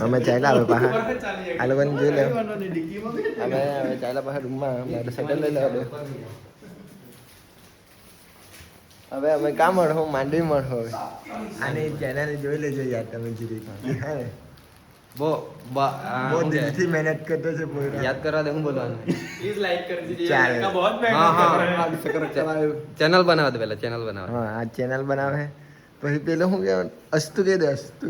અમે ચાલ્યા હવે પાછા આ લોકોને જોઈ લે અમે હવે ચાલ્યા પાછા રૂમમાં સેટલ લઈ લેવા હવે અમે કાં મળો માંડવી મળો હવે આની ચેનલ જોઈ લેજો યાર તમે જીરી બહુ દિલથી મહેનત કરતો છે યાદ કરવા દે હું બોલવાનું પ્લીઝ લાઈક કરી દીजिए इसका बहुत मेहनत कर रहा है ચેનલ બનાવ દે પહેલા ચેનલ બનાવ હા આ ચેનલ બનાવે પછી પેલો હું કે અસ્તુ કે દે અસ્તુ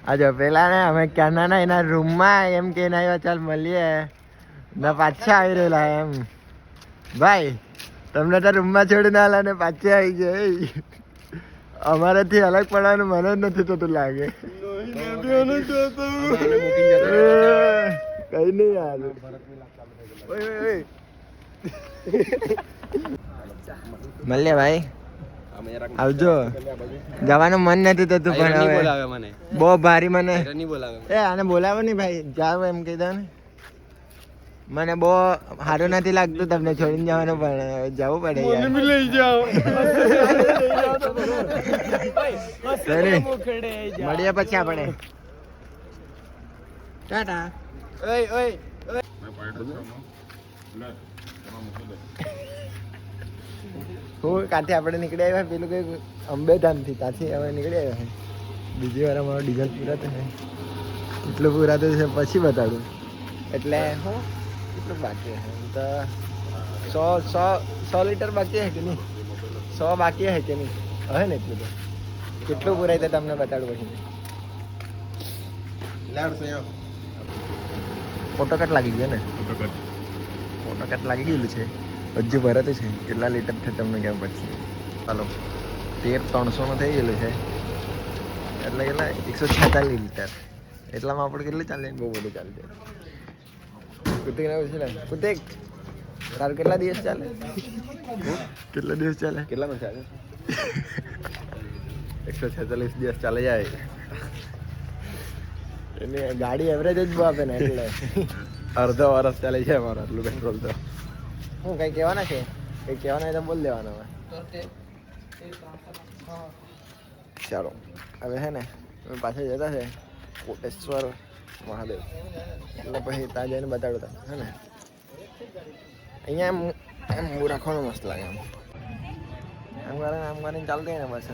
આજો પેલા ને અમે ક્યારના ના એના રૂમમાં એમ કે ના ચાલ મળીએ ના પાછા આવી રહેલા એમ ભાઈ તમને તો રૂમમાં છોડીને આલા ને પાછા આવી ગયા અમારાથી અલગ પડવાનું મને જ નથી થતું લાગે કઈ નહીં યાર મળીએ ભાઈ આવજો જવાનું મન નથી થતું પણ હવે બહુ ભારી મને એ આને બોલાવો નહીં ભાઈ જાવ એમ કીધા ને મને બહુ સારું નથી લાગતું તમને છોડીને જવાનું પણ જવું પડે મળીએ પછી આપણે ટાટા હું કાંથી આપણે નીકળી આવ્યા પેલું કઈ અંબેધામથી ત્યાંથી હવે નીકળી આવ્યા બીજી વાર અમારો ડીઝલ પૂરા થશે એટલું પૂરા થશે પછી બતાડું એટલે હું કેટલું બાકી હે તો 100 લીટર બાકી હે કે નહીં 100 બાકી હે કે નહીં હે ને એટલું તો કેટલું પૂરાય તો તમને બતાડું પછી ફોટોકટ લાગી ગયો ને ફોટોકટ લાગી ગયેલું છે હજુ ભરત છે કેટલા લીટર છે તમને કેમ પછી ચાલો 13,300 નું થઈ ગયેલું છે એટલે કેટલા 146 લીટર એટલામાં આપણે કેટલું ચાલે બહુ બધું ચાલશે કુતિક ના પૂછી લે કુતિક તારું કેટલા દિવસ ચાલે કેટલા દિવસ ચાલે કેટલામાં ચાલે 146 દિવસ ચાલે જાય એની ગાડી એવરેજ જ બહુ આપે ને એટલે અડધો વર્ષ ચાલે છે અમારો આટલું પેટ્રોલ તો હું કઈ કહેવાના છે કઈ કહેવાના તો બોલ દેવાનો હવે ચાલો હવે હે ને અમે પાછળ જતા છે કોટેશ્વર મહાદેવ એટલે પછી ત્યાં જઈને બતાડતા હે ને અહીંયા એમ રાખવાનું મસ્ત લાગે આમ કરીને ચાલતી ને બસ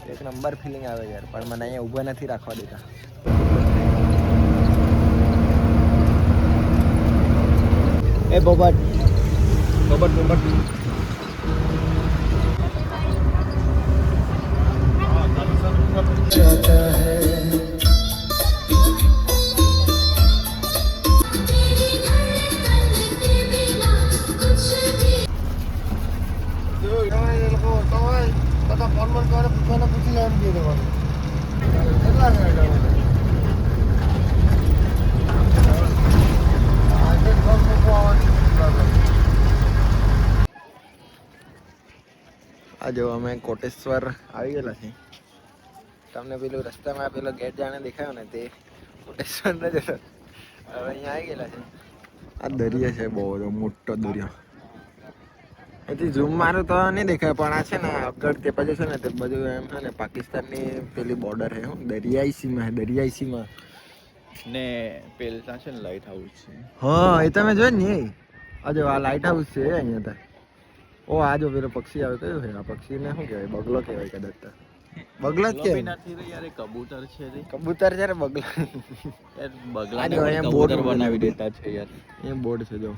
એક નંબર ફિલિંગ આવે યાર પણ મને અહીંયા ઊભા નથી રાખવા દેતા એ બોબટ जाता है આજે અમે કોટેશ્વર આવી ગયેલા છે તમને પેલું રસ્તામાં પેલો ગેટ જાણે દેખાયો ને તે કોટેશ્વર ન જતો હવે અહીંયા આવી ગયેલા છે આ દરિયા છે બહુ બધો મોટો દરિયો એથી ઝૂમ મારું તો નહીં દેખાય પણ આ છે ને આગળ તે બાજુ છે ને તે બધું એમ છે ને પાકિસ્તાનની પેલી બોર્ડર છે દરિયાઈ સીમા ને પેલા છે ને લાઇટ હાઉસ છે હા એ તમે જોયું ને આજે આ લાઇટ હાઉસ છે અહીંયા તો ઓ આ જો પેલો પક્ષી આવે કયું છે આ પક્ષીને શું કહેવાય બગલો કહેવાય કદાચ તો બગલો જ કે કબૂતર છે કબૂતર છે બગલો બગલા બોર્ડ બનાવી દેતા છે યાર એ બોર્ડ છે જો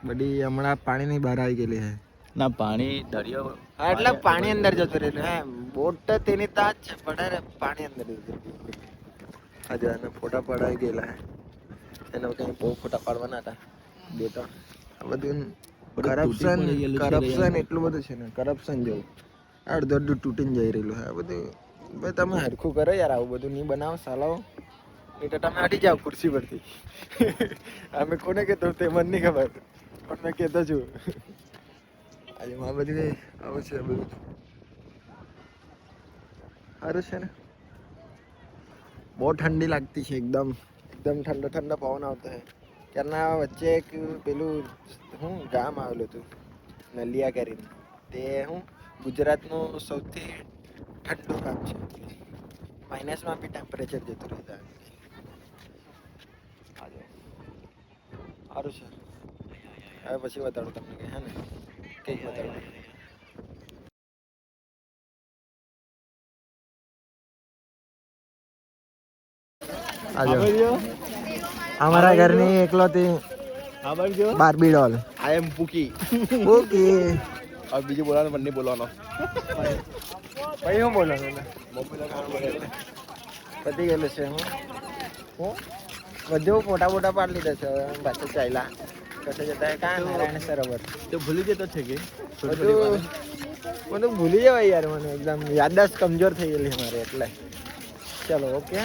બધી હમણાં પાણીની બહાર આવી ગયેલી છે ના પાણી દરિયો હા એટલે પાણી અંદર જતું રહેલું હે બોટ તો તેની તાજ છે પણ પાણી અંદર જતું આજે આને ફોટા પડાવી ગયેલા એના કંઈ બહુ ફોટા પાડવાના હતા બે ત્રણ આ બધું કરપ્શન એટલું બધું છે ને કરપ્શન જેવું અડધું તૂટીને જઈ રહેલું છે આ બધું ભાઈ તમે હરખું કરો યાર આવું બધું નહીં બનાવો સાલાવો નહીં તો તમે હટી જાઓ ખુરશી પરથી અમે કોને કહેતો તે મને નહીં ખબર પણ મેં કહેતો છું આજે માં બધી આવું છે બધું સારું છે ને બહુ ઠંડી લાગતી છે એકદમ ઠંડો પવન આવતો છે ત્યારના વચ્ચે એક પેલું ગામ આવેલું હતું નલિયા કરીને તે ગુજરાતનું સૌથી ઠંડુ ગામ છે. માઇનસમાં બી ટેમ્પરેચર જતું રહેતા. સારું છે. હવે પછી બતાડું તમને કે હે ને કંઈક બતાડું. અમારા ઘરની એકલોતી બાર્બી ડોલ. આઈ એમ પુકી. ઓકે હવે બીજું બોલવાનું બંને બોલવાનો. ભાઈ હું બોલવાનું પતી ગયેલું છે. હું બધું ફોટા બોટા પાડી લીધા છે. હવે પાછું ચાલ્યા કશે જતા કાં નારાયણ સરોવર. તો ભૂલી જતો છે કે બધું ભૂલી જવાય યાર. મને એકદમ યાદદાસ્ત કમજોર થઈ ગયેલી મારે એટલે. ચલો ઓકે.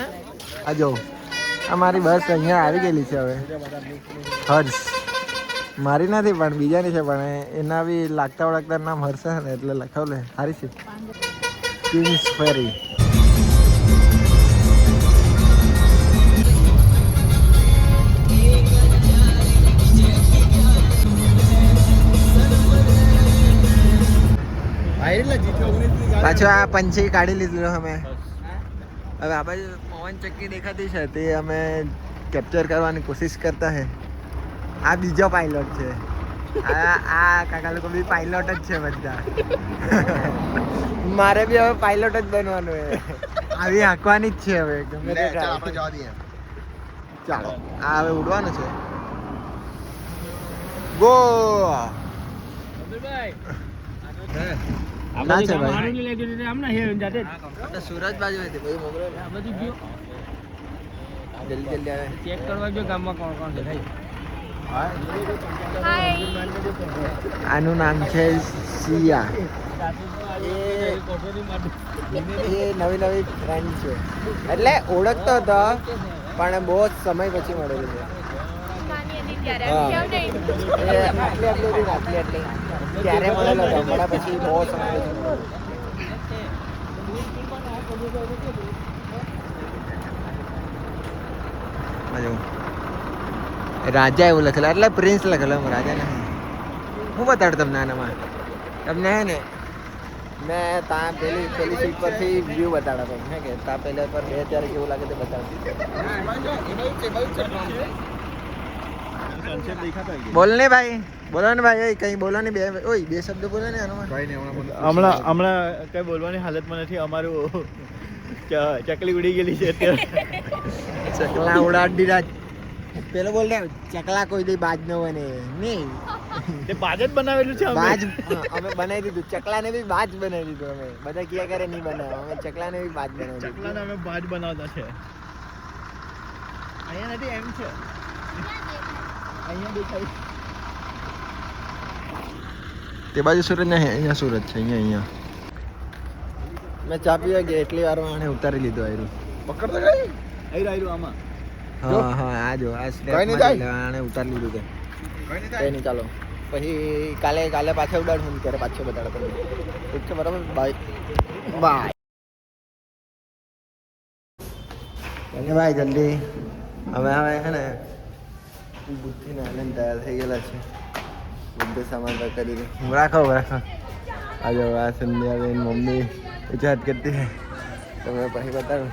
આ જો અમારી બસ અહીંયા આવી ગયેલી છે. હવે હર્ષ મારી નથી પણ બીજાની છે. પણ એના બી લાગતા ઓળખતા નામ હર્ષ છે ને એટલે લખાવ લે. સારી છે. કિંગ્સ ફેરી. પાછું આ પંછી કાઢી લીધું અમે. હવે આ બાજુ પવન ચક્કી દેખાતી છે તે અમે કેપ્ચર કરવાની કોશિશ કરતા હે. આ બીજો પાયલોટ છે. આ કાકા લોકો બી પાયલોટ જ છે બધા. મારે બી હવે પાયલોટ જ બનવાનું હે. આવી હાંકવાની જ છે હવે ગમે તે ચાલો. આ હવે ઉડવાનું છે. ગો સુરત બાજુ હતી જલ્દી જલ્દી આવે ચેક કરવા જો ગામમાં કોણ કોણ છે. આનું નામ છે સિયા. એ નવી નવી ફ્રેન્ડ છે એટલે ઓળખતો હતો પણ બહુ સમય પછી મળેલું છે. ત્યારે મળેલો હતો હમણાં પછી બહુ સમય રાજા એવું લખેલું એટલે પ્રિન્સ લખેલો રાજા નહીં. હું બતાડું તમને આનામાં તમને હે ને મેં ત્યાં પેલી સીટ પરથી વ્યૂ બતાડતો હે કે ત્યાં પહેલા પર બે ત્યારે કેવું લાગે તે બતાડતી. બોલ ને ભાઈ બોલો ને ભાઈ કઈ બોલો ને બે ઓય બે શબ્દ બોલો ને આનામાં. હમણાં કઈ બોલવાની હાલતમાં નથી. અમારું ચકલી ઉડી ગયેલી છે અત્યારે. ચકલા ઉડાડી રાજ પેલો બોલ ને ચકલા કોઈ દી બાજ ન બને નહીં. તે બાજ જ બનાવેલું છે. બાજ અમે બનાવી દીધું. ચકલાને બી બાજ બનાવી દીધું. અમે બધા કિયા કરે નહીં બનાવે અમે ચકલાને બી બાજ બનાવી દીધું. ચકલાને અમે બાજ બનાવતા છે. અહીંયા નથી એમ છે. અહીંયા દેખાય તે બાજુ સુરત નહીં અહીંયા સુરત છે. અહીંયા મેં ચા પીવા ગયા એટલી વાર આને ઉતારી લીધું. આયરું પકડતો કઈ આયરું આમાં. હા હા આ જો આ સ્ટેપ આને ઉતારી લીધું. તે કઈ નહીં ચાલો પછી કાલે પાછા ઉડાડું ત્યારે પાછો બતાડો તમને. ઠીક છે બરાબર. બાય બાય અને ભાઈ જલ્દી હવે હે ને બુદ્ધિને આનંદ તૈયાર થઈ ગયેલા છે. બધું સામાન પેક કરી દીધું. રાખો આ જો આ સંધ્યાબેન મમ્મી વિચાર કરતી હે તમે પછી બતાડો.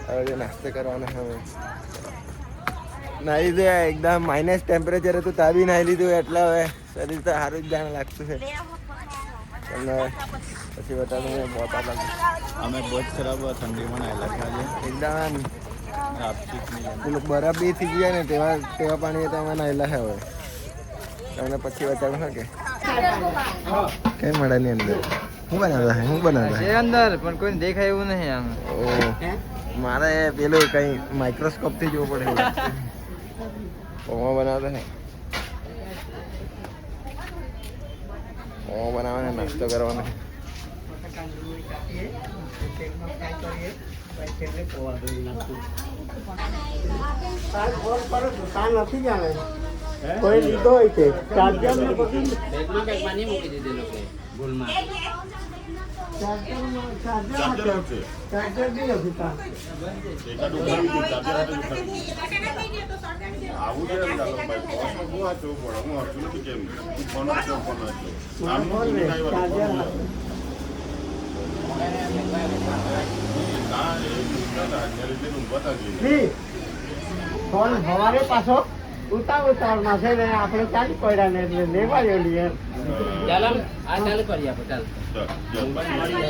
હવે જો નાસ્તો કરવાનો હવે નાહી દે એકદમ માઇનસ ટેમ્પરેચર હતું ત્યાં બી નાહી લીધું એટલે હવે શરીર તો સારું જ જાણ લાગતું છે. તમને પછી બતાવું મેં બહુ લાગે. અમે બહુ જ ખરાબ ઠંડીમાં નાહેલા છે આજે. એકદમ પેલું બરફ બી થઈ ગયા ને તેવા પાણી તો અમે નાહેલા છે. હવે તમને પછી બતાવું હા કે કઈ મળે ની અંદર શું બનાવતા છે અંદર પણ કોઈ દેખાય એવું નહીં આમ. મારે પેલું કઈ માઇક્રોસ્કોપ થી જોવું પડે. ઓમાં બનાવતા હે ઓમાં બનાવવાને નાસ્તો કરવાનો. કોઈ લીધો હોય છે ફોન હવારે પાછો ઉતાવળમાં છે ને આપણે ચાલી પડ્યા ને એટલે લેવા જોડી એમ. ચાલો આ ચાલુ કરીએ આપણે ચાલ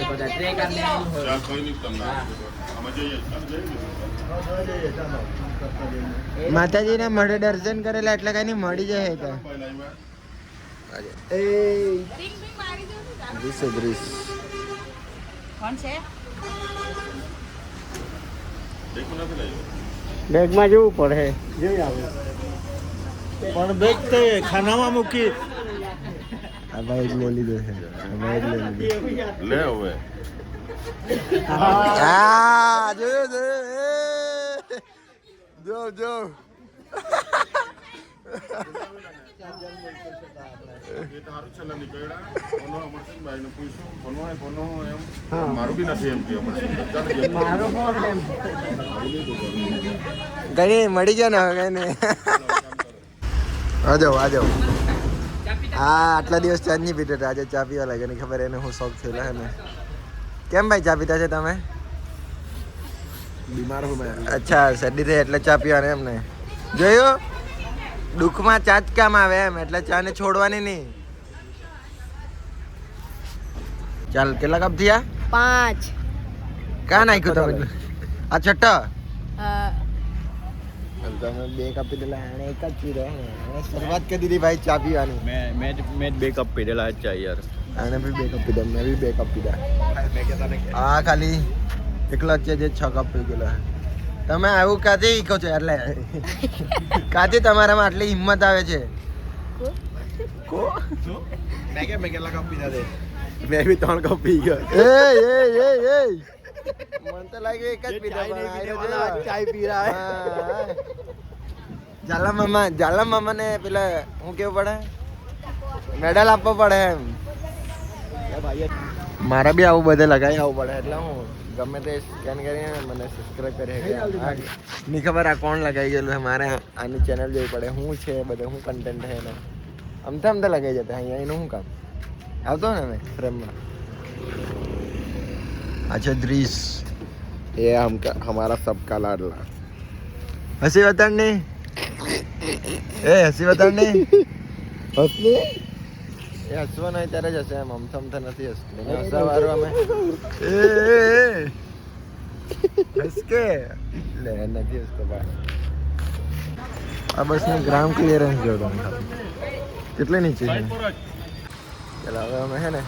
બધા ટ્રેક અને માતાજીને મળે દર્શન કરેલા એટલે કઈ નહીં મળી જાય તો કોણ છે? બેગમાં જવું પડે જોઈ આવે. પણ બેગ તે ખાનામાં મૂકી આ ભાઈ લઈ લીધો છે આ ભાઈ લઈ લીધો લે હવે હા જોયો જો જો મારું બી નથી એમ કે મારો ફોન એમ કઈ મળી ગયા ને હવે કઈ નહીં આજો હા આટલા દિવસ ચા નહીં પીતો આજે ચા પીવા લાગે ને ખબર એને હું શોખ થયેલા હે ને કેમ ભાઈ ચા પીતા છે તમે બીમાર હું મેં અચ્છા શરદી થઈ એટલે ચા પીવાની એમ ને જોયું દુઃખમાં ચા જ કામ આવે એમ એટલે ચા ને છોડવાની નહીં ચાલ કેટલા કપ થયા 5 ક્યાં નાખ્યું તમે આ છઠ્ઠા તમે 2 કપ પીધેલા અને એક જ પી રહ્યા ને શરૂઆત કરી દીધી ભાઈ ચા પીવાની મેં 2 કપ પીધેલા જ ચા યાર આને બી 2 કપ પીધા મેં બી 2 કપ પીધા આ ખાલી એકલા જ છે જે 6 કપ પી ગયેલા તમે આવું કાથી શીખો છો એટલે કાથી તમારામાં આટલી હિંમત આવે છે કો મેં કેટલા કપ પીધા છે મેં બી 3 કપ પી ગયો એ મને તો લાગ્યું એક જ પીધા પણ ચાય પી રહ્યા જાલા મામા ને પેલા હું કેવું પડે મેડલ આપવો પડે એમ મારે બી આવું બધે લગાવી આવવું પડે એટલે હું ગમે તે સ્કેન કરીને મને સબસ્ક્રાઇબ કરી નહીં ખબર આ કોણ લગાવી ગયેલું છે મારે આની ચેનલ જોવી પડે શું છે બધે શું કન્ટેન્ટ છે એનો આમ તો લગાવી જતા અહીંયા એનું શું કામ આવતો ને મેં ફ્રેમમાં अच्छा द्रीस ये हमारा सबका लाडला हंसी बतान नहीं हंसी बतान नहीं हंसनी એ હસવા નહીં ત્યારે જ હશે એમ અમથમતા નથી હસતું હસવા વાળું અમે હસ કે લે નથી હસતો ભાઈ આ બસનું ગ્રાઉન્ડ ક્લિયરન્સ જોડો કેટલે નીચે છે ચાલો હવે અમે હે ને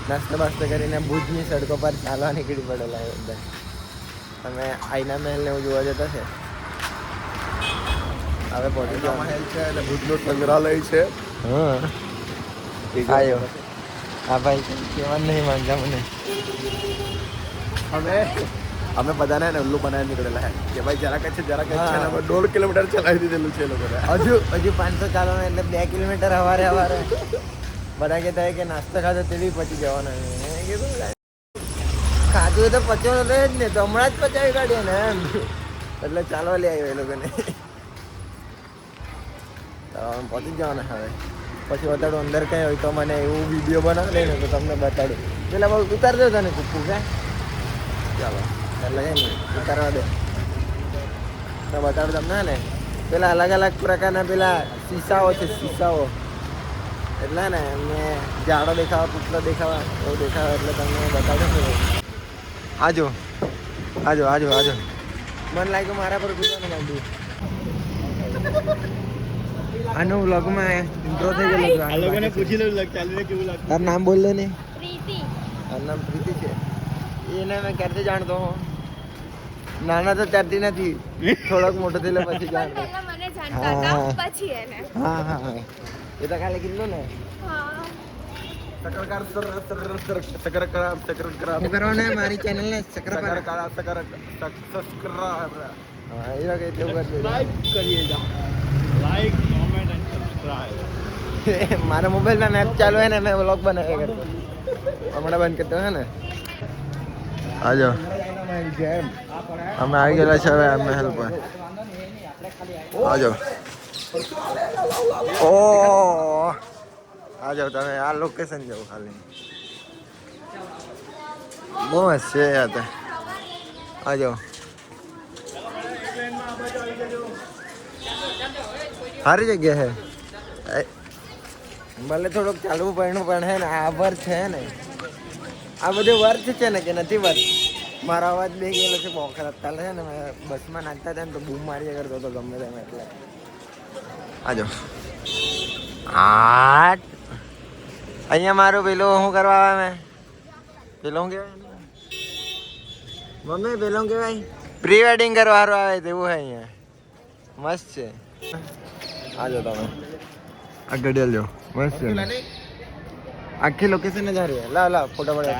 નાસ્તો બાસ્તો કરીને ભુજની સડકો પર ચાલવા નીકળી પડેલા અંદર અમે આઈના મહેલ ને એવું જોવા જતા છે હવે પહોંચી જવા મહેલ છે એટલે ભુજનું સંગ્રહાલય છે હા આયો હા ભાઈ કેવા નહીં માંગતા મને અમે બધાને ને ઉલ્લુ બનાવી નીકળેલા હે કે ભાઈ જરાક છે ને અમે 1.5 કિલોમીટર ચલાવી દીધેલું છે લોકોને હજુ 500 ચાલવાનું એટલે 2 કિલોમીટર હવારે બધા કહેતા હોય કે નાસ્તો ખાધો તે બી પચી જવાનો ખાધું તો પચવાનું રહે જ ને તો હમણાં જ પચાવી કાઢીએ ને એમ એટલે ચાલવા લઈ આવ્યો એ લોકોને પહોંચી જવાના હવે પછી બતાડું અંદર કઈ હોય તો મને એવું વિડીયો બનાવી લે ને તો તમને બતાડું પેલા બહુ ઉતાર દો તને કુકુ કે ચાલો એટલે કઈ નહીં ઉતારવા દે તો બતાડું તમને ને પેલા અલગ અલગ પ્રકારના પેલા શીશાઓ છે શીશાઓ એટલે ને મેં જાડો દેખાવા પુતળો દેખાવા એવું દેખાવા એટલે તમને બતાડું છું આજો મને લાગ્યું મારા પર કૂદવાનું માંડ્યું આનું વ્લોગમાં ઇન્ટ્રો થઈ ગયેલો આ લોકોને પૂછી લો ચાલીને કેવું લાગે તારું નામ બોલ લે ને પ્રીતિ. તારું નામ પ્રીતિ છે એને મેં ક્યારથી જાણતો હું નાના તો ત્યારથી નથી થોડોક મોટો થયેલો પછી જાણતો પહેલા મને જાણતા હતા, પછી એને. હા એ તો કાલે કીધું ને હા. શું કરવાનું હે મારી ચેનલ ને સબસ્ક્રાઇબ હા એ વખતે એટલું કરી લાઈક કરીએ જા લાઈક કોમેન્ટ એન્ડ સબસ્ક્રાઇબ મારા મોબાઈલમાં મેપ ચાલુ હે ને મેં વ્લોગ બનાવ્યા કરતો હમણાં બંધ કરતો હે ને આજો અમે આવી ગયેલા છે હવે મહેલ પર આજો ઓ આજો તમે આ લોકેશન જાઓ ખાલી બહુ મસ્ત છે યાર તો. આ જો સારી જગ્યા છે. ભલે થોડુંક ચાલવું પડ્યું પણ હે ને આ વર્થ છે ને, આ બધું વર્થ છે ને કે નથી વર્થ. મારો અવાજ બે ગયેલો છે બહુ ખરાબ ચાલે છે ને. મેં બસમાં નાખતા હતા ને તો બૂમ માર્યા કરતો હતો ગમે તેમ એટલે. આજો અહીંયા મારું પેલું શું કરવા આવે મેં પેલું શું કહેવાય મમ્મી પેલું શું કહેવાય પ્રી વેડિંગ કરવાનું આવે તેવું છે અહીંયા. મસ્ત છે. આજો તમે આ ઘડિયાળ જો મસ્ત છે. આખી લોકેશન જ હારી. લાવ ફોટો પડે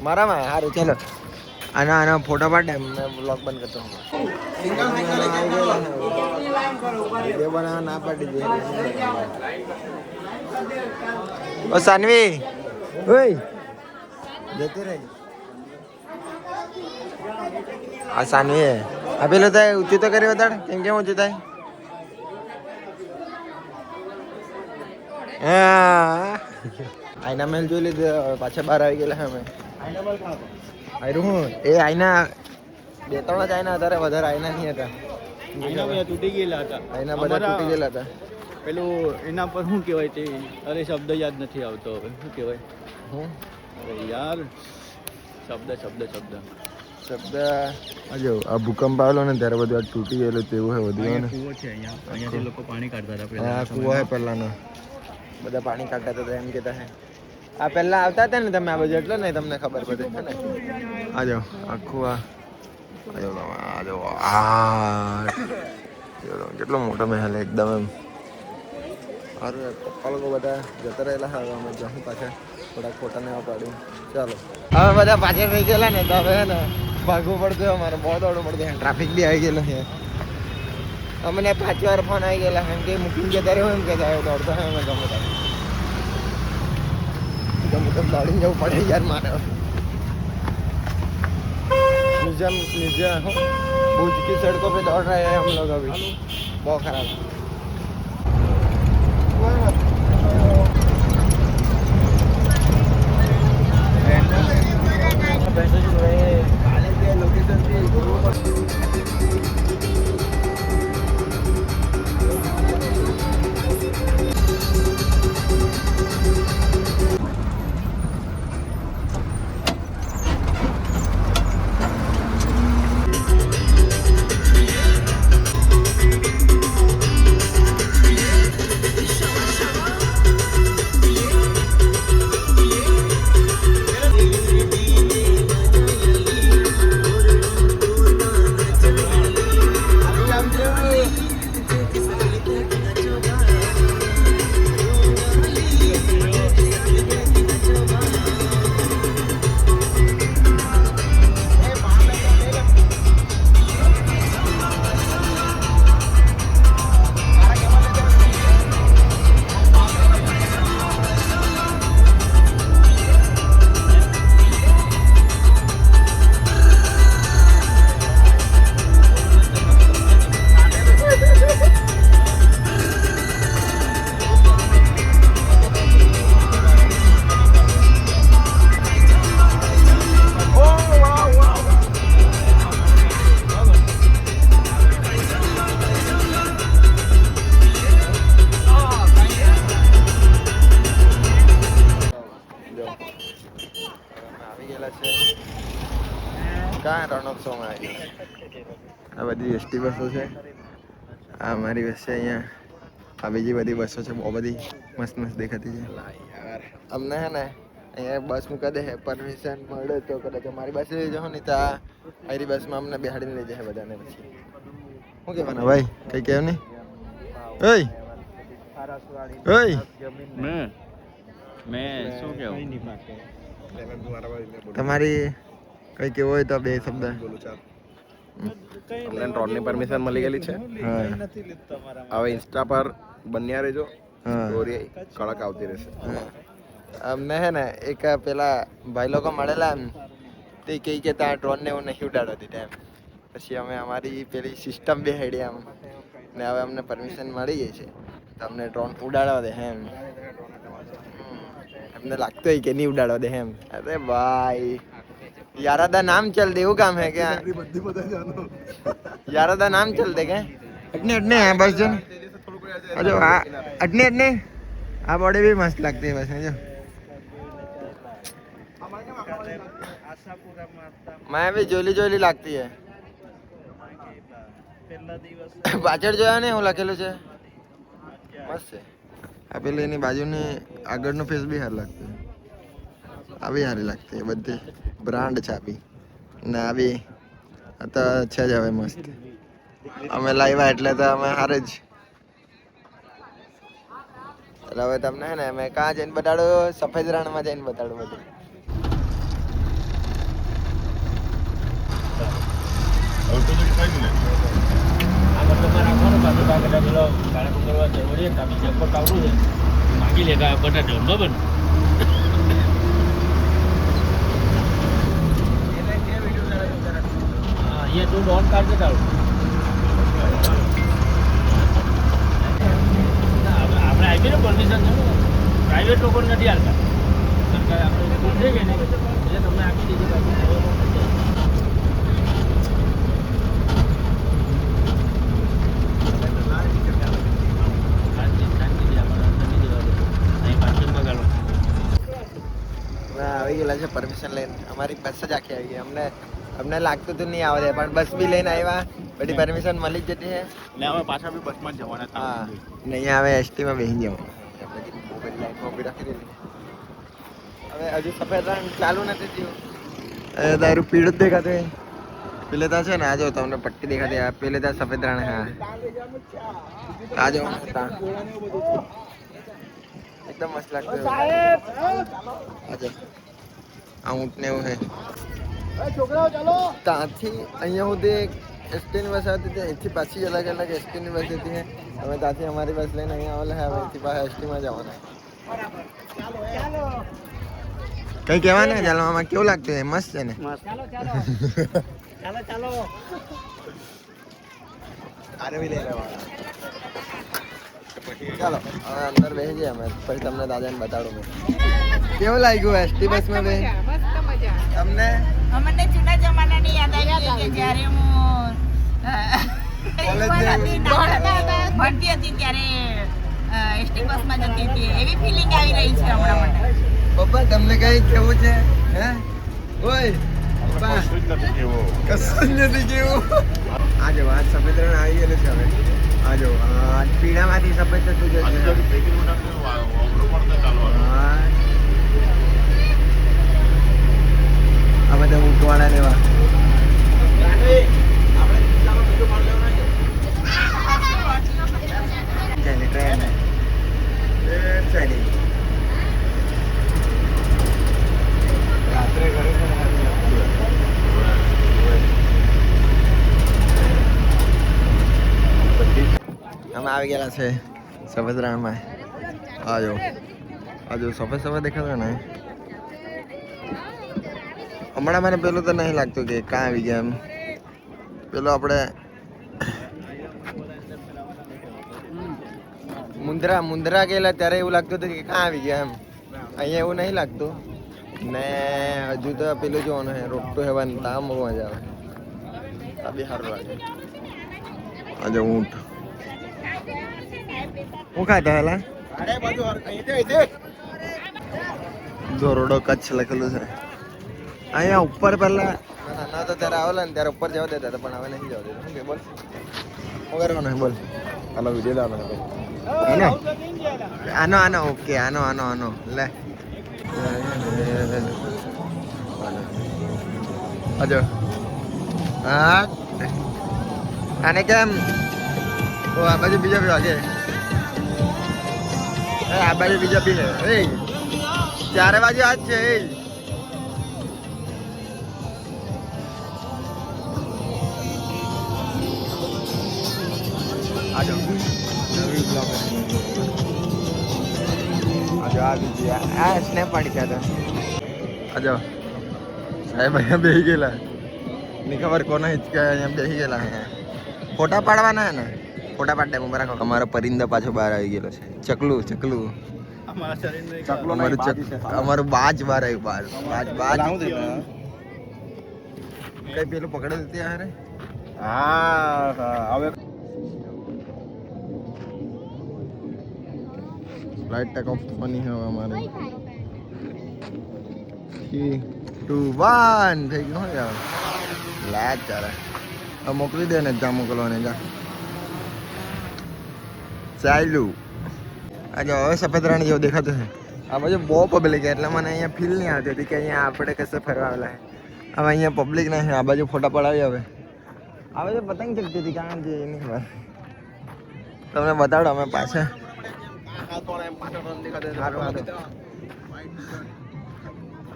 મારામાં સારું ચાલો આના ફોટો પાડે મેં બ્લોગ બંધ કરતો હું. વિડીયો બનાવવા ના પાડી દે. ઓ સાનવી ઓય જતી રહી. આ સાનવી આ પેલું થાય ઊંચું તો કરી બતાડ કેમ ઊંચું થાય. હા આઈના મેલ જોઈ લીધું પાછા બહાર આવી ગયેલા અમે. આયરું હું એ આઈના 2-3 જ આઈના હતા વધારે આઈના નહીં હતા. આઈના બધા તૂટી ગયેલા હતા. આઈના બધા તૂટી ગયેલા હતા. પેલું એના પર શું કહેવાય તે અરે શબ્દ યાદ નથી આવતો હવે શું કહેવાય. અરે યાર શબ્દ આજો આ ભૂકંપ આવેલો ને ત્યારે બધું આ તૂટી ગયેલું તેવું છે બધું. કૂવો છે અહીંયાથી લોકો પાણી કાઢતા હતા. હા કૂવો છે પહેલાનો. બધા પાણી કાઢતા હતા એમ કહેતા હે. આ પહેલા આવતા હતા ને તમે આ બાજુ એટલે ને તમને ખબર પડે છે ને. આજો આખું આજો કેટલો મોટો મહેલ એકદમ એમ. સારું પપ્પા લોકો બધા જતા રહેલા હવે અમે જશું પાછા થોડાક ફોટા ને પાડ્યું. ચાલો હવે બધા પાછળ રહી ગયેલા ને તો હવે ને ભાગવું પડતું અમારે બહુ દોડવું પડતું. ટ્રાફિક બી આવી ગયેલો છે. અમને 5 વાર ફોન આવી ગયેલા એમ કે મૂકીને જતા રહ્યો એમ કહેતા દોડતા હોય અમે ગમે તો દોડીને જવું પડે યાર મારે. म्यूजियम भुज की सड़कों पे दौड़ रहे हैं हम लोग अभी. बहुत खराब. રણોત્સવમાં આવી આ બધી એસટી બસો છે. આ અમારી બસ છે અહીંયા. આ બીજી બધી બસો છે બહુ બધી મસ્ત દેખાતી છે. અમને હે ને અહીંયા બસ મૂકા દે પરમિશન મળે તો કદાચ અમારી બસ લઈ જાઓ નહીં તો આરી બસમાં અમને બેહાડીને લઈ જાય બધાને. પછી શું કહેવાના ભાઈ કઈ કહેવું નહીં. ઓય મેં શું કહેવું તમારી કઈ કેવું હોય તો બે શબ્દ. અમને ડ્રોનની પરમિશન મળી ગયેલી છે. હવે ઇન્સ્ટા પર બન્યા રહેજો. સ્ટોરી કડક આવતી રહેશે. અમને હે ને એક પેલા ભાઈ લોકો મળેલા એમ તે કહી કે ત્યાં ડ્રોન ને એવું નહીં ઉડાડવા દીધા એમ. પછી અમે અમારી પેલી સિસ્ટમ બી હેડી આમ ને હવે અમને પરમિશન મળી ગઈ છે તો અમને ડ્રોન ઉડાડવા દે એમ. એમને લાગતું હોય કે નહીં ઉડાડવા દે એમ. અરે ભાઈ यारादा नाम चल दे એવું કામ હે क्या यारादा नाम चल दे क्या अटने अटने है बस जो अरे अटने अटने આ બોડી भी मस्त लगती है बस में जो मैं भी जोली जोली लगती है પાછળ જોયા ને હું લખેલું છે મસ્ત છે આ પેલી એની બાજુની આગળનો ફેસ બી સારું લાગતું આ બી સારી લાગતી है બધી બ્રાન્ડ છે આ બી ને આ બી આ તો છે જ હવે મસ્ત અમે લાવ્યા એટલે તો અમે હારે જ એટલે હવે તમને હે ને મેં કાં જઈને બતાડું સફેદ રણમાં જઈને બતાડું બધું આ મતલબમાં રાખવાનું પાછું કાંઈ કદાચ પેલો કાળા કરવા જરૂરી છે બીજા પર આવડું છે માગી લે બટાટો બરાબર હા એ તું ડોન કાઢજે તારું આપણે આવી ને પરમિશન છે પ્રાઇવેટ લોકો નથી હાલતા સરકારે આપણે સ્કૂલ છે કે નહીં એટલે તમને આપી દીધી બાકી આવી ગયેલા છે પરમિશન લઈને અમારી બસ જ આખી આવી ગઈ અમને લાગતું તો નહીં આવે પણ બસ બી લઈને આવ્યા બધી પરમિશન મળી જ જતી છે ને અમે પાછા બી બસમાં જ જવાના હતા હા ને અહીંયા હવે એસટીમાં બેસી જવું બધી બહુ બધી લાઈનમાં ઊભી રાખી દીધી હવે હજુ સફેદ રણ ચાલુ નથી થયું તારું પીળું જ દેખાતું હોય પેલે ત્યાં છે ને આ જો તમને પટ્ટી દેખાતી આ પેલે ત્યાં સફેદ રણ હા આ જો એકદમ મસ્ત લાગતું આ ઊંટ ને એવું હે ત્યાંથી અહીંયા સુધી એસટીની બસ આવતી હતી અહીંથી પાછી અલગ અલગ એસટીની બસ હતી હે હવે ત્યાંથી અમારી બસ લઈને અહીંયા આવેલા હે હવે અહીંથી પાછા એસટીમાં જવાના કઈ કહેવા ને ચાલો આમાં કેવું લાગતું હે મસ્ત છે ને ચાલો આરે બી લઈ લેવાના ચાલો હવે અંદર બેસી જઈએ અમે પછી તમને દાદાને બતાડું મેં કેવું લાગ્યું એસટી બસમાં બે તમને અમને જૂના જમાનાની યાદ આવી કે જ્યારે હું ભણતી હતી ત્યારે એસટી બસમાં જતી હતી એવી ફિલિંગ આવી રહી છે હમણાં મને પપ્પા તમને કઈ કેવું છે હે ઓય પપ્પા કશું જ નથી કેવું આ જો આ સફેદ રણ આવી ગયેલું છે હવે આ જો આ પીણામાંથી સફેદ થતું જશે આ બધા ઊંટવાળા ને એવા ટ્રેન રાત્રે ઘરે અમે આવી ગયેલા છે સફેદ રણમાં આજો સફેદ દેખાતો ને હમણાં મને પેલું તો નહીં લાગતું કે કાં આવી ગયા એમ પેલો આપણે મુંદ્રા ગયેલા ત્યારે એવું લાગતું હતું કે કાં આવી ગયા એમ અહીંયા એવું નહીં લાગતું ને હજુ તો પેલું જોવાનું છે રોટું હેવાનું ત્યાં બહુ મજા આવે આ બી સારું લાગે આજે ઊંટ શું ખાતા હેલા ધોરડો કચ્છ લખેલું છે અહીંયા ઉપર પહેલા નાના તો ત્યારે આવેલા ને ત્યારે ઉપર જવા દેતા હતા પણ હવે નહીં જવા દેતા શું કે બોલ શું કરવાનું બોલ હાલો વિડીયો લાવવાનો આનો ઓકે આનો લે હજો હા આને કેમ ઓ આ બાજુ બીજા બી વાગે આ બાજુ બીજા બી હે ચારે બાજુ આજ છે આજો નવી બ્લોગ આજો આવી ગયા આ સ્નેપ પાડી હતા આજો સાહેબ અહીંયા બેસી ગયેલા ની ખબર કોના હિચકા અહીંયા બેસી ગયેલા ફોટા પાડવાના હે ને ફોટા પાડ દે બરાબર અમારો પરિંદા પાછો બહાર આવી ગયેલો છે ચકલું અમારું બાજ બહાર આવ્યું બાજ કઈ પેલું પકડે ત્યાં હારે હા હવે ફ્લાઇટ ટેક ઓફ થવાની હવે અમારે 3 2 1 થઈ ગયું હોય યાર લે ચાલે હવે મોકલી દે ને જ્યાં મોકલવાને જા ચાલુ આજે હવે સફેદ રણ જેવું દેખાતું છે આ બાજુ બહુ પબ્લિક એટલે મને અહીંયા ફીલ નહીં આવતી હતી કે અહીંયા આપણે કશે ફરવા આવેલા હવે અહીંયા પબ્લિક નહીં આ બાજુ ફોટા પડાવી હવે આ બાજુ પતંગ ચગતી હતી કારણ કે એની વાર તમને બતાડો અમે પાછા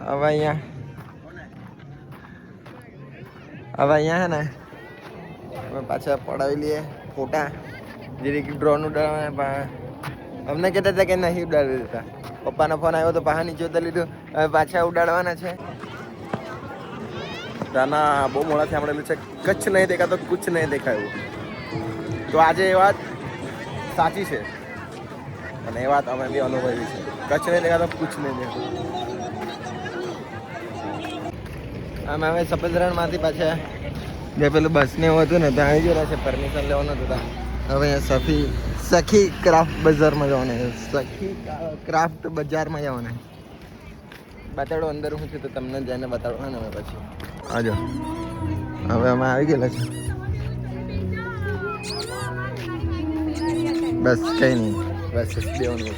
હવે અહીંયા હે ને અમે પાછા પડાવી લઈએ ફોટા જેથી ડ્રોન ઉડાડવા અમને કહેતા હતા કે નહીં ઉડાડી દેતા પપ્પાનો ફોન આવ્યો તો પાછા નીચે ઉતારી લીધું હવે પાછા ઉડાડવાના છે ત્યાંના બહુ મોડાથી સાંભળેલું છે કચ્છ નહીં દેખા તો કુછ નહીં દેખાયું તો આજે એ વાત સાચી છે અને એ વાત અમે બી અનુભવી છે કચ્છ નહીં દેખા તો કુછ નહીં દેખાયું અમે હવે સફેદ રણમાંથી પાછા જે પેલું બસને એવું હતું ને ત્યાં આવી ગયેલા છે પરમિશન લેવાનું હતું હવે અહીંયા સખી ક્રાફ્ટ બજારમાં જવાના છે સખી ક્રાફ્ટ બજારમાં જવાના બતાડો અંદર હું છું તો તમને જઈને બતાડો ને અમે પછી આજો હવે અમે આવી ગયેલા છે બસ કંઈ નહીં બસ દેવાનું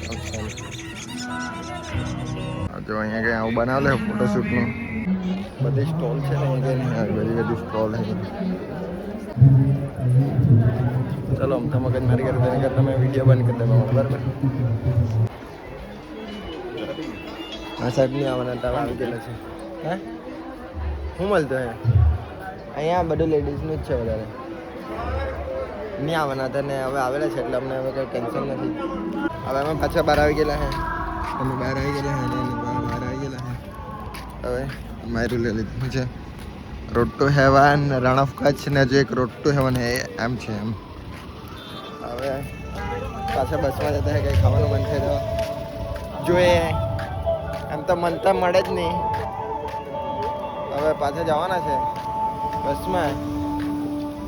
જો અહીંયા કંઈ આવું બનાવેલું છે ફોટોશૂટનું બધી સ્ટોલ છે ને બધી બધી સ્ટોલ છે ચલો અમથા મગજ મારી કરી તેના કરતા મેં વિડીયો બંધ કરી દેવા બરાબર આ સાઈડ નહીં આવવાના તાવ આવી ગયેલા છે હે શું મળતું હે અહીંયા બધું લેડીઝનું જ છે વધારે નહીં આવવાના હતા ને હવે આવેલા છે એટલે અમને હવે કંઈ ટેન્શન નથી હવે અમે પાછા બહાર આવી ગયેલા હે અમે બહાર આવી ગયેલા હે બહાર આવી ગયેલા હે હવે મારું લઈ લીધું છે road to heaven Rann of Kutch ને જે એક રોડ ટુ હેવન હે એમ છે એમ હવે પાછા બસમાં જતા હે કંઈ ખાવાનું મન થાય તો જોઈએ એમ તો મન તો મળે જ નહીં હવે પાછા જવાના છે બસમાં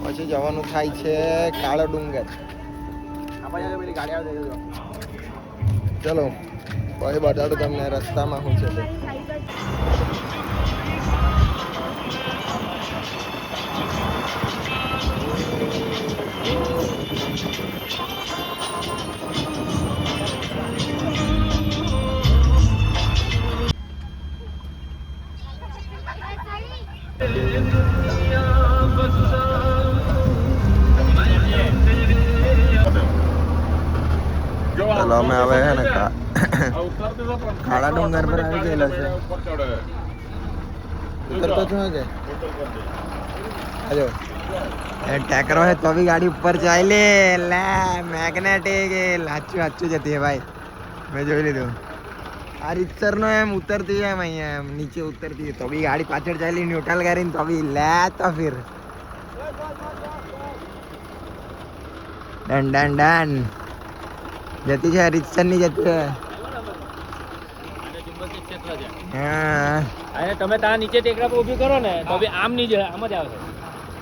પછી જવાનું થાય છે કાળો ડુંગર ચલો પછી બતાડું તમને રસ્તામાં શું છે તે ચલો અમે હવે હે ને કાળા ડુંગર પર આવી ગયેલા છે ઉતરતો છું કે હજો ટેકરો હે તો બી ગાડી ઉપર ચાલે લે મેગ્નેટિક લાચું હાચું જતી હે ભાઈ મેં જોઈ લીધું આ રીતસર નો એમ ઉતરતી એમ અહીંયા એમ નીચે ઉતરતી તો બી ગાડી પાછળ ચાલી ન્યુટ્રલ કરીને તો બી લે તો ફિર ડન ડન ડન જતી છે રીતસર ની જતી છે હા અને તમે ત્યાં નીચે ટેકરા પર ઊભી કરો ને તો બી આમ નહીં આમ જ આવશે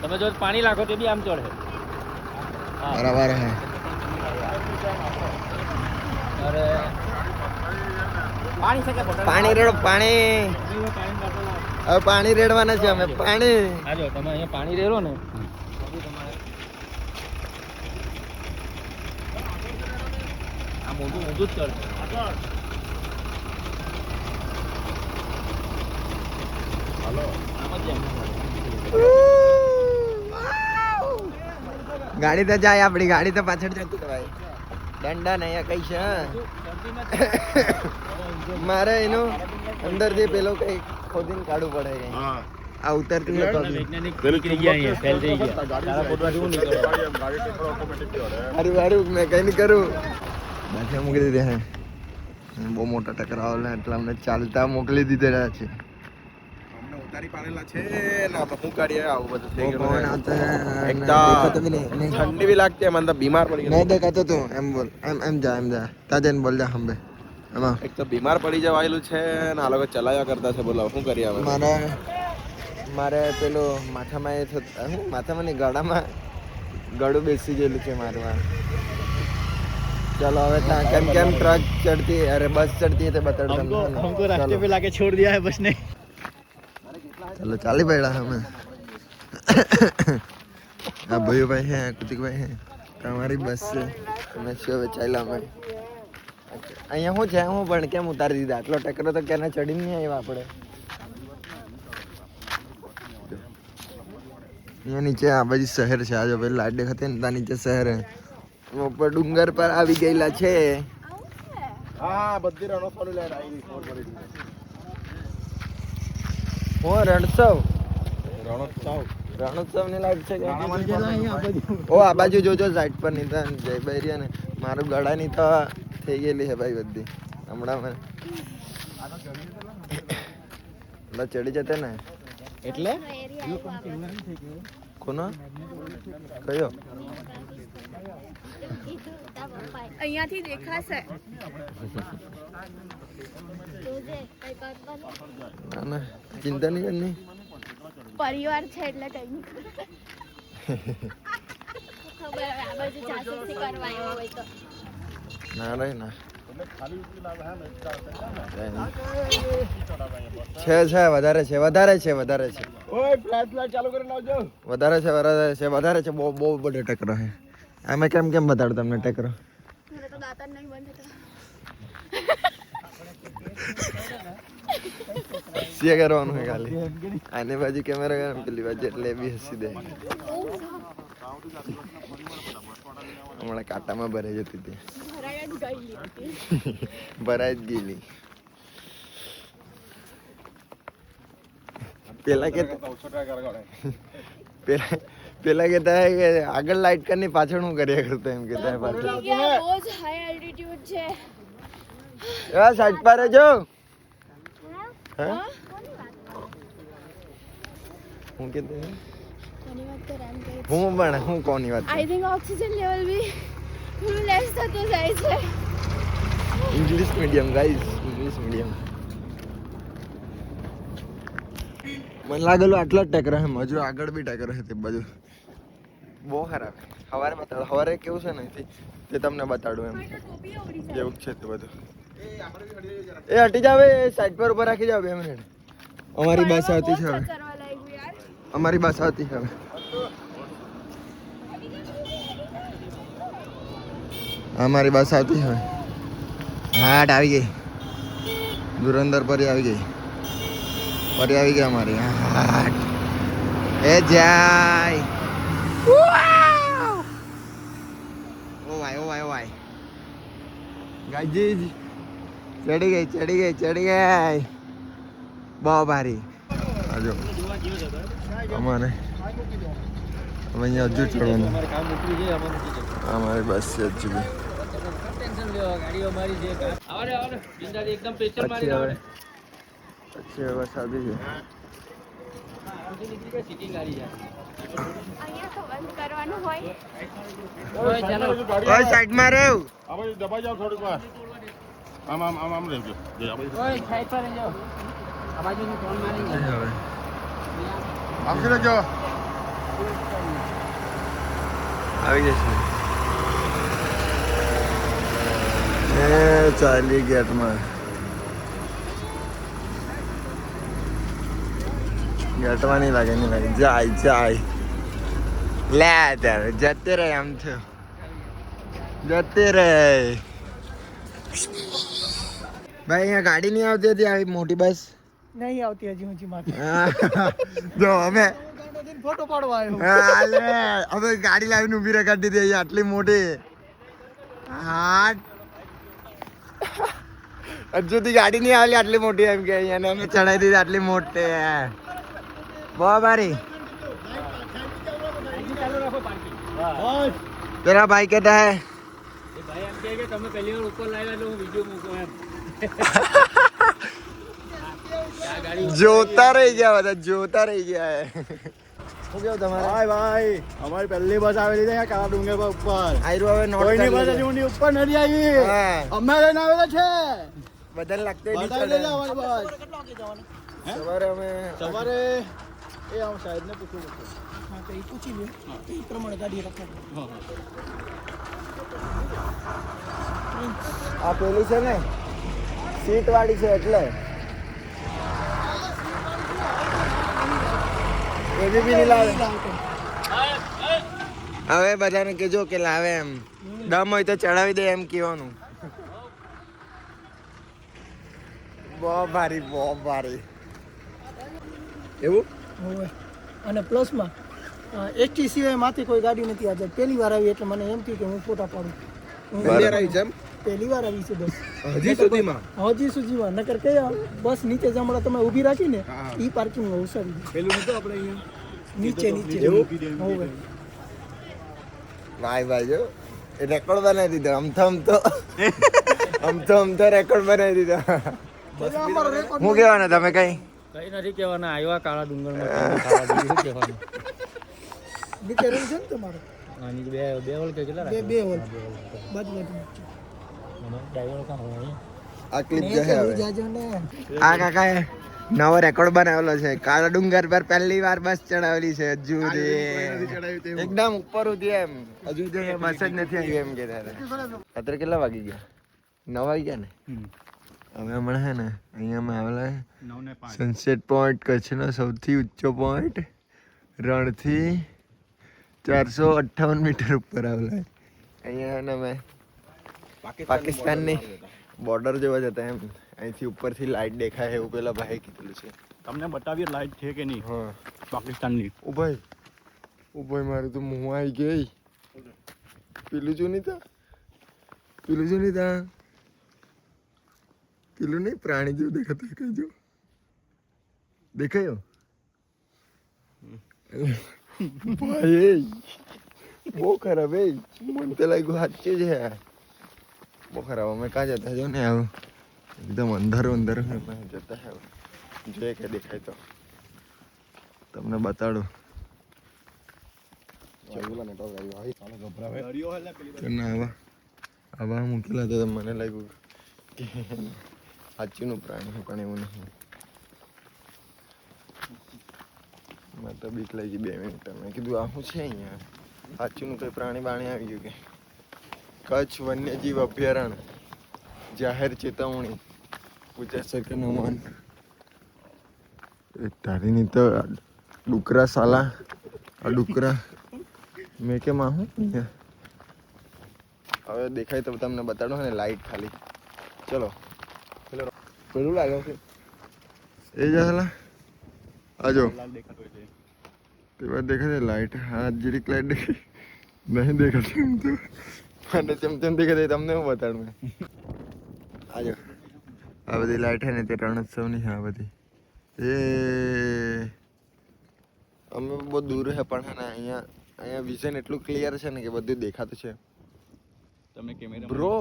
તમે જો પાણી નાખો તો બી આમ ચડે બરાબર હે અરે પાણી રેડો પાણી હવે પાણી રેડવાના છે અમે પાણી હા જો તમે અહીંયા પાણી રેડો ને આ મોટું જ ચડશે ગાડી તો જાય આપણી ગાડી તો પાછળ જતી ભાઈ દંડા ને અહીંયા કઈ છે મારે એનું અંદરથી પેલો કઈ ખોદીને કાઢવું પડે કઈ આ ઉતરતી હારું મેં કઈ નહીં કરું પાછા મૂકી દીધે હે બહુ મોટા ટકરાવ એટલે અમને ચાલતા મોકલી દીધેલા છે ઉતારી પાડેલા છે ને આપણે શું કરીએ આવું બધું થઈ ગયું કોણ આતા એકદમ ઠંડી બી લાગતી મને તો બીમાર પડી નહીં દેખાતો તું એમ બોલ એમ જા તા જઈને બોલ જા હંબે એમાં એક તો બીમાર પડી જવાયેલું છે ને આ લોકો ચલાવ્યા કરતા છે બોલો શું કરીએ હવે મારે મારે પેલું માથામાં એ થતું હું માથામાં નહીં ગળામાં ગળું બેસી ગયેલું છે મારું. ચલો હવે ત્યાં કેમ કેમ ટ્રક ચડતી અરે બસ ચડતી તે બતાડો हमको रास्ते पे लाके छोड़ दिया है बस ने. ચલો ચાલી પડ્યા અમે. આ ભયુભાઈ હે કુતિકભાઈ હે તમારી બસ છે તમે શું હવે ચાલ્યા અમે અહીંયા શું છે હું પણ કેમ ઉતારી દીધા આટલો ટેકરો તો ક્યાંના ચડી નહીં આવ્યા આપણે. અહીંયા નીચે આ બાજુ શહેર છે આ જો પેલી લાઈટ દેખાતી ને ત્યાં નીચે શહેર હે ઉપર ડુંગર પર આવી ગયેલા છે. હા બધી રણોત્સવ લાઈટ આવી હું રણોત્સવ રણોત્સવ ની લાઈટ છે કે ઓ આ બાજુ જોજો સાઈડ પર ની તો જય બૈરિયા ને મારું ગળા ની તો થઈ ગયેલી છે ભાઈ બધી હમણાં મને ચડી જતે ને એટલે કોનો કયો અહીંયાથી દેખાશે. ના ના ચિંતા નહીં કરની પરિવાર છે એટલે કઈ નહીં ખબર હવે આ બાજુ જાસૂસી કરવા આવ્યો હોય તો ના રે ના છે વધારે છે વધારે છે ઓય ફ્લેશ લાઈટ ચાલુ કરીને આવજો. વધારે છે બહુ બહુ બધો ટેકરો છે. અમે કેમ બતાડો તમને ટેકરો મને તો દાંત જ નહીં બંધ થતા. સીએ કરવાનું છે ખાલી આની બાજુ કેમેરા કરે પેલી બાજુ એટલે બી હસી દે. હમણાં કાંટામાં ભરાઈ જતી હતી ભરાઈ જ ગયેલી. પેલા કહેતા હે કે આગળ લાઈટ કરની પાછળ હું કર્યા કરતો એમ કહેતા હે પાછળ. બહુ જ હાઈ એલ્ટિટ્યુડ છે. સાઈડ પર રહેજો. હે હું કહેતો કોની વાત કરે એમ કહે હું પણ હું કોની વાત આઈ થિંક ઓક્સિજન લેવલ બી થોડું લેસ થતું જાય છે. English medium guys English medium. મને લાગેલું આટલો જ ટેકરો હે હજુ આગળ બી ટેકરો છે તે બાજુ બહુ ખરાબ. સવારે બતાડો સવારે કેવું છે ને તે તમને બતાડું એમ જેવું છે તે બધું. એ હટી જાવ એ સાઈડ પર ઉપર રાખી જાવ 2 મિનિટ. અમારી બસ આવતી છે હવે અમારી બસ આવતી છે હવે. અમારી બસ આવતી હવે હાટ આવી ગઈ ધુરંદર પરી આવી ગઈ અમારી હાટ એ જાય ઓ ભાઈ ગાજી ચડી ગઈ બહુ ભારી. આજો અમારે અહીંયા હજુ ચડવાનું અમારી બસ છે હજુ બી. પછી હવે બસ આવી છે. અહીંયા તો બંધ કરવાનું હોય. ઓય સાઈડમાં રહેવ. આ બાજુ દબાઈ જાવ થોડીક વાર. આમ રહેજો. હવે આમથી રહેજો. આવી જશે એ ચાલી ગેટમાં નહીં લાગે જાય લે ત્યારે જતે રહે આમ છે જતે રહે. ભાઈ અહીંયા ગાડી નહીં આવતી હતી આવી મોટી બસ नहीं આવતી હજી ઊંચી માથે. જો અમે ફોટો પાડવા આવ્યો. હવે ગાડી લાવીને ઊભી રખાડી દીધી અહીંયા આટલી મોટી હાટ હજુ સુધી ગાડી નહીં આવેલી આટલી મોટી એમ કે અહીંયા અમે ચડાવી દીધી આટલી મોટી બહુ ભારી. तेरा भाई कहता है ભાઈ એમ કહે કે તમે પહેલી વાર ઉપર લાવ્યા એટલે હું વિડીયો મૂકો એમ. જોતા રહી ગયા બધા જોતા રહી ગયા હે. શું કેવું તમારે ભાઈ અમારી પહેલી બસ આવેલી છે કાળા ડુંગર પર ઉપર. આયરું હવે નોટ કોઈની કરી બસ લેજો. હજી ઉપર નથી આવી. હા. અમે લઈને આવેલા છે. બધાને લાગતું હોય બતાવી નીચે દેજો ને. અમારી બસ. સવારે અમે સવારે એ આવું સાહેબને પૂછવું પડશે. હા તો એ પૂછી લો એ પ્રમાણે ગાડી રખાડો. હા હા આ પેલી છે ને સીટ વાળી છે એટલે એવી બી નહીં લાવે. હવે બધાને કહેજો કે લાવે એમ. દમ હોય તો ચડાવી દે એમ કહેવાનું. બહુ ભારી એવું. હવે અને પ્લસમાં એસટી સિવાય માથે કોઈ ગાડી નથી આજે પહેલી વાર આવી એટલે મને એમ થયું કે હું ફોટા પાડું. પહેલી વાર આવી છે બસ હજી સુધીમાં નકર કયા બસ નીચે જમણા તમે ઊભી રાખીને ઈ પાર્કિંગમાં ઉસાડી દે. પેલું નતું આપણે અહીંયા નીચે નીચે હવે ભાઈ જો એ રેકોર્ડ બનાવી દીધો. આમ તો રેકોર્ડ બનાવી દીધો. અમારો રેકોર્ડ હું કહેવાના તમે કઈ કઈ નથી કહેવાના, આવ્યા કાળા ડુંગરમાં ખાવા દીધું કહેવાનું. નીચે રહી છે ને તમારો આની બે હોલ કે કેટલા બે હોલ બાજુ ડ્રાઈવર કાં હોય આ ક્લિપ જો હે હવે જાજો ને આ કાકાએ નવો રેકોર્ડ બનાવેલો છે. કાળા ડુંગર પર પહેલી વાર બસ ચડાવેલી છે. હજુ એકદમ ઉપર ઉધી એમ હજુ તો બસ જ નથી આવી એમ કે અત્યારે કેટલા વાગી ગયા? 9 વાગી ગયા ને. હવે હમણાં હે ને અહીંયા અમે આવેલા સનસેટ પોઈન્ટ, કચ્છનો સૌથી ઊંચો પોઈન્ટ, રણથી 458 મીટર ઉપર આવેલા. અહીંયા ને અમે પાકિસ્તાનની બોર્ડર જોવા જતા એમ. અહીંથી ઉપરથી લાઈટ દેખાય એવું પેલા ભાઈ કીધેલું છે. તમને બતાવીએ લાઈટ છે કે નહીં. હા પાકિસ્તાનની. ઓ ભાઈ મારું તો મું આવી ગઈ. પેલું જો નહીં પેલું નહીં પ્રાણી જેવું દેખાતું કહેજો. દેખાયો ભાઈ બહુ ખરાબ એ મને તો લાગ્યું સાચું છે. બહુ ખરાબ. અમે કાં જતા જો ને આવું એકદમ અંધારું જતા હે. જોઈએ કે દેખાય તો તમને બતાડું. આવા મૂકેલા તો મને લાગ્યું કે સાચુંનું પ્રાણી પણ એવું નહીં. મને તો બીક લાગી 2 મિનિટ. મેં કીધું આ શું છે અહીંયા? સાચુંનું કંઈ પ્રાણી બાણી આવી ગયું કે? કચ્છ વન્યજીવ અભયારણ્ય જાહેર ચેતવણી ગુજરાત સરકારનો માન. તારીની તો ડુકરા સાલા આ ડુકરા મેં કેમ આવું અહીંયા. હવે દેખાય તો તમને બતાડો ને લાઈટ ખાલી. ચલો પેલું લાગે છે એ જલા આજો તે બાદ દેખાય લાઈટ. હા જીરીક લાઈટ દેખાય નહીં દેખાતી એમ તો મને તેમ દેખાય. તમને હું બતાડું મેં આજો આ બધી લાઈટ હે ને તે રણોત્સવની છે આ બધી. એ અમે બહુ દૂર છે પણ હે ને અહીંયા વિઝન એટલું ક્લિયર છે ને કે બધું દેખાતું છે. તમને કેમેરા બ્રો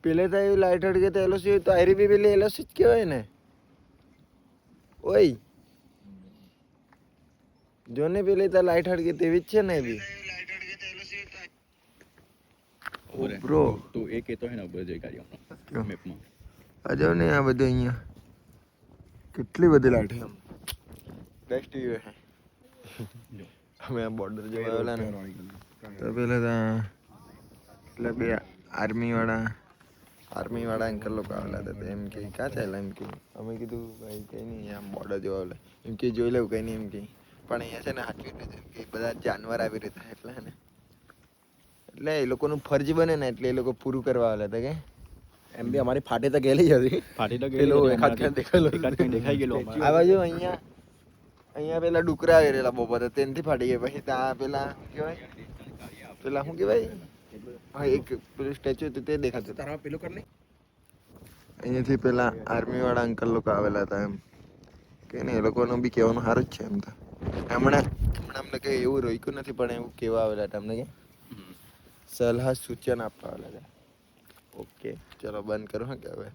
પેલે તો એવી લાઈટ હડકે તો એલોસી તો આયરી બી પેલી એલોસી જ કહેવાય ને. ઓય જો ને પેલી તો લાઈટ હડકે તેવી જ છે ને એ બી. બ્રો તો એ કહેતો હે ને ઉપર જઈ ગાડીઓ મેપમાં આ જો ને આ બધું અહીંયા કેટલી બધી લાઈટ છે. બેસ્ટ વ્યૂ હે. અમે આ બોર્ડર જોવા આવેલા ને તો પેલા તો એટલે બે આર્મી વાળા અંકલ લોકો આવેલા હતા. એમ કે ક્યાં ચાલે એમ કે અમે કીધું ભાઈ કંઈ નહીં આમ બોર્ડર જોવા આવેલા એમ કે જોઈ લેવું કંઈ નહીં એમ કે. પણ અહીંયા છે ને સાચવી રીતે કે બધા જાનવર આવી રીતે એટલે ને એટલે એ લોકોનું ફરજ બને ને એટલે એ લોકો પૂરું કરવા આવેલા હતા કે એમ બી અમારી ફાટે તો ગયેલી જ હતી. ફાટી તો પેલો એકાદ દેખાઈ ગયેલો આ બાજુ અહીંયા પેલા ડુકરા આવી રહેલા બહુ બધા તેનથી ફાટી ગયા. પછી ત્યાં પેલા કહેવાય પેલા શું કહેવાય હા એક પેલું સ્ટેચ્યુ હતું તે દેખાતું. તારા પેલું કર લે. અહીંયાથી પેલા આર્મી વાળા અંકલ લોકો આવેલા હતા એમ કે ને એ લોકોનું બી કહેવાનું સારું જ છે એમ તો. હમણાં અમને કંઈ એવું રોક્યું નથી પણ એવું કહેવા આવેલા હતા અમને કે સલાહ સૂચન આપવા આવેલા હતા. ઓકે ચલો બંધ કરો હા કે હવે